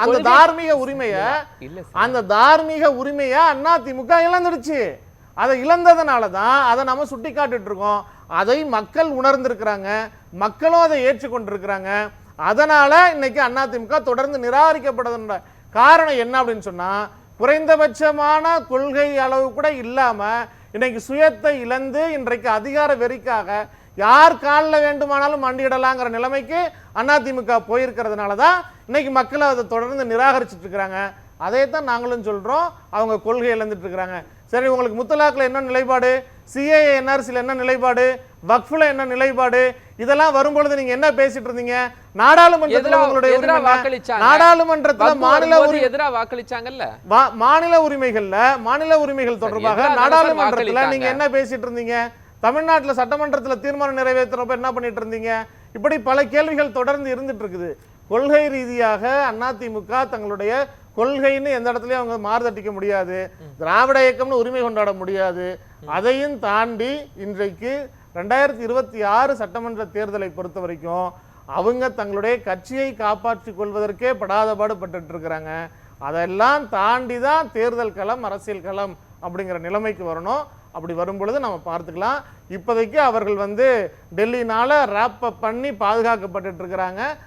அந்த தார்மீக உரிமையை அந்த தார்மீக உரிமையை அதிமுக இழந்துடுச்சு. அதை இழந்ததுனால தான் அதை நம்ம சுட்டி காட்டிட்டு இருக்கோம். அதை மக்கள் உணர்ந்திருக்கிறாங்க, மக்களும் அதை ஏற்றுக்கொண்டிருக்கிறாங்க. அதனால இன்னைக்கு அதிமுக தொடர்ந்து நிராகரிக்கப்படுகின்ற காரணம் என்ன அப்படின்னு சொன்னா, குறைந்தபட்சமான கொள்கை அளவு கூட இல்லாம இன்னைக்கு சுயத்தை இழந்து இன்றைக்கு அதிகார வெறிக்காக யார் காலில் வேண்டுமானாலும் மண்டியிடலாங்கிற நிலைமைக்கு அதிமுக போயிருக்கிறதுனால தான் இன்னைக்கு மக்கள் அதை தொடர்ந்து நிராகரிச்சுட்டு இருக்கிறாங்க. அதே தான் நாங்களும் சொல்றோம், அவங்க கொள்கை இழந்துட்டு இருக்கிறாங்க. சரி, உங்களுக்கு முத்தலாக்ல என்ன நிலைப்பாடு, சிஏஏ என்ஆர்சியில் என்ன நிலைப்பாடு, வக்ஃப்ல என்ன நிலைப்பாடு, இதெல்லாம் வரும்பொழுது நீங்க என்ன பேசிட்டு இருந்தீங்க? நாடாளுமன்றத்தில் உங்களுடைய நாடாளுமன்றத்தில் மாநில உரிமைகள்ல மாநில உரிமைகள் தொடர்பாக நாடாளுமன்றத்தில் நீங்க என்ன பேசிட்டு இருந்தீங்க? தமிழ்நாட்டில் சட்டமன்றத்தில் தீர்மானம் நிறைவேற்றுறப்ப என்ன பண்ணிட்டு இருந்தீங்க? இப்படி பல கேள்விகள் தொடர்ந்து இருந்துட்டு இருக்குது. கொள்கை ரீதியாக அதிமுக தங்களுடைய கொள்கைன்னு எந்த இடத்துலயும் அவங்க மாறுதட்டிக்க முடியாது, திராவிட இயக்கம்னு உரிமை கொண்டாட முடியாது. அதையும் தாண்டி இன்றைக்கு 2026 சட்டமன்ற தேர்தலை பொறுத்த வரைக்கும் அவங்க தங்களுடைய கட்சியை காப்பாற்றிக் கொள்வதற்கே படாத பாடுபட்டு இருக்கிறாங்க. அதெல்லாம் தாண்டி தான் தேர்தல் களம், அரசியல் களம் அப்படிங்கிற நிலைமைக்கு வரணும். அப்படி வரும்பொழுது நம்ம பார்த்துக்கலாம். இப்போதைக்கு அவர்கள் டெல்லினால ரேப் அப் பண்ணி பாதுகாக்கப்பட்டு இருக்கிறாங்க.